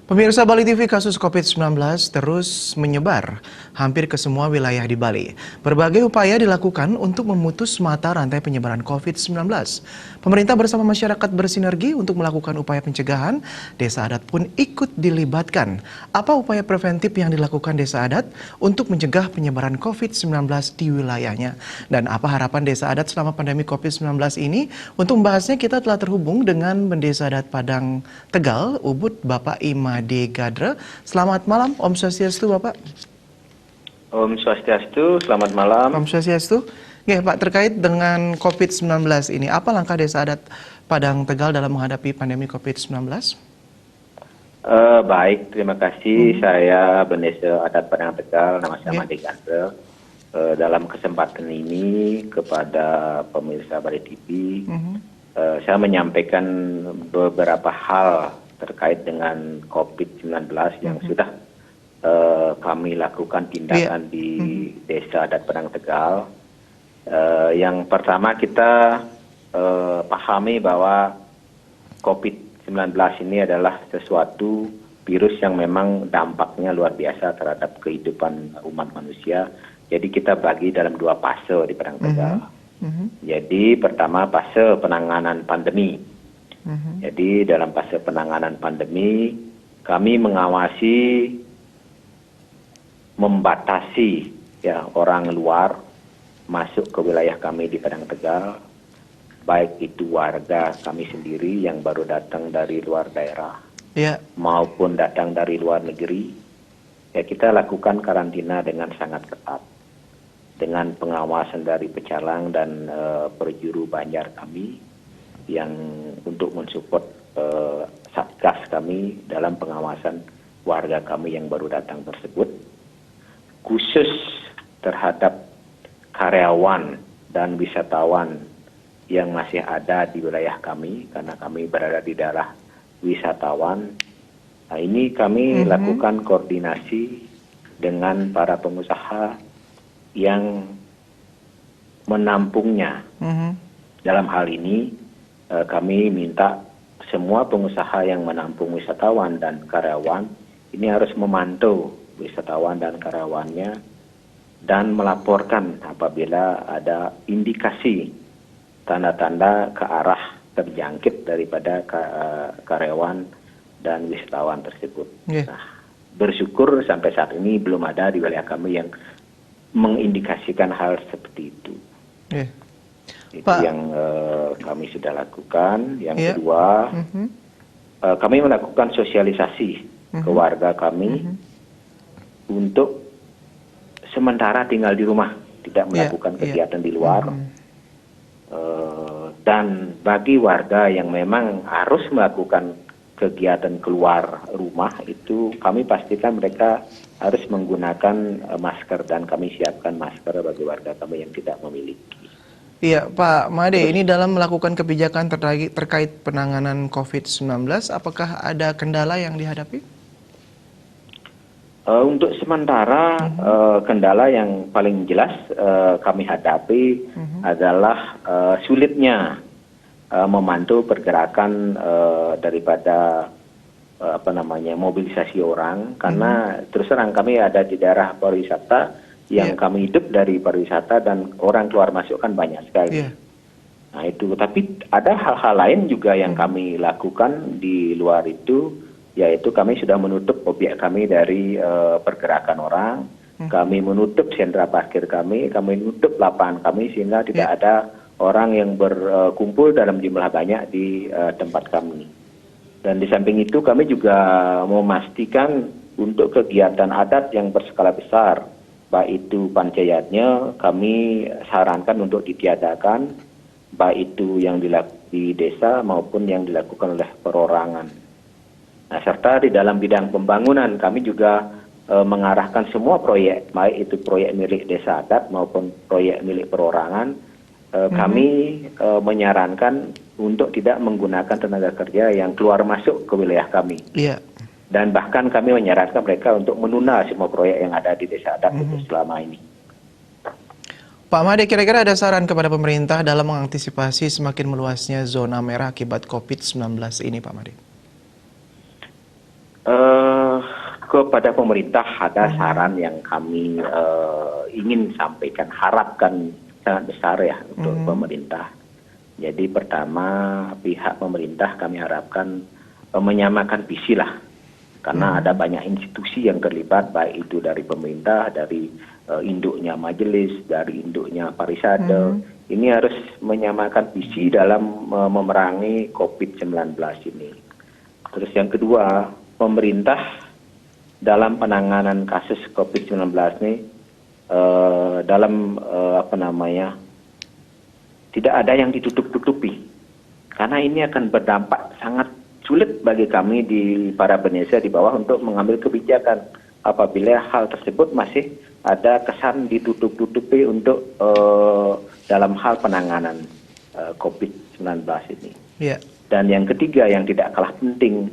Pemirsa Bali TV, kasus COVID-19 terus menyebar hampir ke semua wilayah di Bali. Berbagai upaya dilakukan untuk memutus mata rantai penyebaran COVID-19. Pemerintah bersama masyarakat bersinergi untuk melakukan upaya pencegahan. Desa adat pun ikut dilibatkan. Apa upaya preventif yang dilakukan desa adat untuk mencegah penyebaran COVID-19 di wilayahnya? Dan apa harapan desa adat selama pandemi COVID-19 ini? Untuk membahasnya kita telah terhubung dengan Mendesa Adat Padang Tegal, Ubud, Bapak Imade Gadre. Selamat malam, Om Swastiastu, Bapak. Om Swastiastu, selamat malam. Om Swastiastu. Ya, Pak, terkait dengan COVID-19 ini, apa langkah Desa Adat Padang Tegal dalam menghadapi pandemi COVID-19? Baik, terima kasih. Saya Mendesa Adat Padang Tegal, nama saya Imade Gadre. Dalam kesempatan ini kepada pemirsa Bali TV, saya menyampaikan beberapa hal terkait dengan COVID-19 yang sudah kami lakukan tindakan di Desa Adat Padang Tegal. Yang pertama, kita pahami bahwa COVID-19 ini adalah sesuatu virus yang memang dampaknya luar biasa terhadap kehidupan umat manusia. Jadi kita bagi dalam dua fase di Padang Tegal. Jadi pertama fase penanganan pandemi. Jadi dalam fase penanganan pandemi, kami mengawasi, membatasi ya orang luar masuk ke wilayah kami di Padang Tegal, baik itu warga kami sendiri yang baru datang dari luar daerah, maupun datang dari luar negeri. Ya, kita lakukan karantina dengan sangat ketat, dengan pengawasan dari pecalang dan perjuru banjar kami yang untuk mensupport satgas kami dalam pengawasan warga kami yang baru datang tersebut, khusus terhadap karyawan dan wisatawan yang masih ada di wilayah kami, karena kami berada di daerah wisatawan. Nah, ini kami lakukan koordinasi dengan para pengusaha yang menampungnya. Dalam hal ini kami minta semua pengusaha yang menampung wisatawan dan karyawan ini harus memantau wisatawan dan karyawannya dan melaporkan apabila ada indikasi tanda-tanda ke arah terjangkit daripada karyawan dan wisatawan tersebut. Nah, bersyukur sampai saat ini belum ada di wilayah kami yang mengindikasikan hal seperti itu. Itu Pak, yang kami sudah lakukan. Yang kedua, kami melakukan sosialisasi ke warga kami untuk sementara tinggal di rumah, tidak melakukan kegiatan di luar. Dan bagi warga yang memang harus melakukan kegiatan keluar rumah, itu kami pastikan mereka harus menggunakan masker, dan kami siapkan masker bagi warga kami yang tidak memiliki. Iya, Pak Made, ini dalam melakukan kebijakan terkait penanganan COVID-19, apakah ada kendala yang dihadapi? Untuk sementara, kendala yang paling jelas kami hadapi adalah sulitnya memantau pergerakan daripada mobilisasi orang, karena terus terang kami ada di daerah pariwisata yang kami hidup dari pariwisata dan orang keluar masuk kan banyak sekali. Nah itu, tapi ada hal-hal lain juga yang kami lakukan di luar itu, yaitu kami sudah menutup objek kami dari pergerakan orang, kami menutup sentra parkir kami menutup lapangan kami sehingga tidak ada orang yang berkumpul dalam jumlah banyak di tempat kami. Dan di samping itu kami juga memastikan untuk kegiatan adat yang berskala besar, baik itu pancayatnya, kami sarankan untuk ditiadakan, baik itu yang dilakukan di desa maupun yang dilakukan oleh perorangan. Nah, serta di dalam bidang pembangunan kami juga mengarahkan semua proyek, baik itu proyek milik desa adat maupun proyek milik perorangan, kami menyarankan untuk tidak menggunakan tenaga kerja yang keluar masuk ke wilayah kami. Dan bahkan kami menyarankan mereka untuk menunda semua proyek yang ada di desa adat itu selama ini. Pak Made, kira-kira ada saran kepada pemerintah dalam mengantisipasi semakin meluasnya zona merah akibat COVID-19 ini, Pak Made? kepada pemerintah ada saran yang kami ingin sampaikan, harapkan sangat besar ya untuk pemerintah. Jadi pertama, pihak pemerintah kami harapkan menyamakan visi lah, karena ada banyak institusi yang terlibat, baik itu dari pemerintah, dari induknya majelis, dari induknya Parisade. Ini harus menyamakan visi dalam memerangi COVID-19 ini. Terus yang kedua, pemerintah dalam penanganan kasus COVID-19 ini dalam tidak ada yang ditutup-tutupi, karena ini akan berdampak sangat sulit bagi kami di para penelitian di bawah untuk mengambil kebijakan apabila hal tersebut masih ada kesan ditutup-tutupi untuk dalam hal penanganan COVID-19 ini. Yeah. Dan yang ketiga yang tidak kalah penting,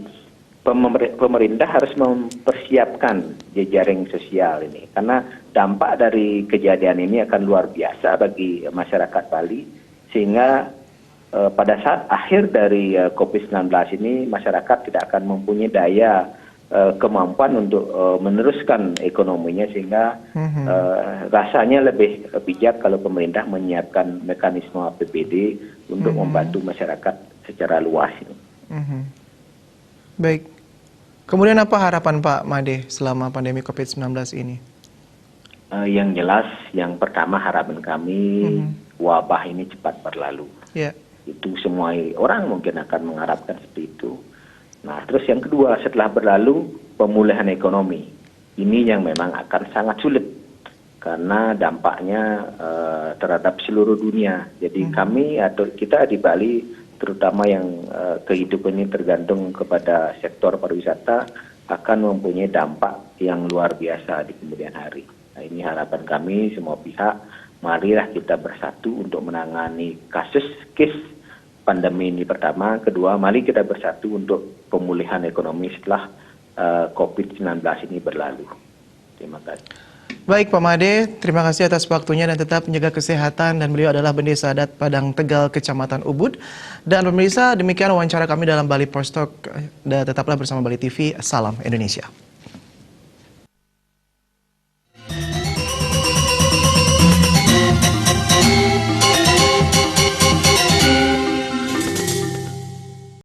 pemerintah harus mempersiapkan jejaring sosial ini, karena dampak dari kejadian ini akan luar biasa bagi masyarakat Bali, sehingga pada saat akhir dari COVID-19 ini masyarakat tidak akan mempunyai daya kemampuan untuk meneruskan ekonominya, sehingga rasanya lebih bijak kalau pemerintah menyiapkan mekanisme APBD untuk membantu masyarakat secara luas ini. Baik. Kemudian apa harapan Pak Made selama pandemi COVID-19 ini? Yang jelas, yang pertama harapan kami wabah ini cepat berlalu. Yeah. Itu semua orang mungkin akan mengharapkan seperti itu. Nah, terus yang kedua, setelah berlalu pemulihan ekonomi. Ini yang memang akan sangat sulit karena dampaknya terhadap seluruh dunia. Jadi kami atau kita di Bali, terutama yang kehidupan ini tergantung kepada sektor pariwisata, akan mempunyai dampak yang luar biasa di kemudian hari. Nah, ini harapan kami semua pihak, marilah kita bersatu untuk menangani case pandemi ini pertama. Kedua, mari kita bersatu untuk pemulihan ekonomi setelah COVID-19 ini berlalu. Terima kasih. Baik Pak Made, terima kasih atas waktunya dan tetap menjaga kesehatan, dan beliau adalah Bendesa Adat Padang Tegal, Kecamatan Ubud. Dan pemirsa, demikian wawancara kami dalam Bali Post Talk. Dan tetaplah bersama Bali TV. Salam Indonesia.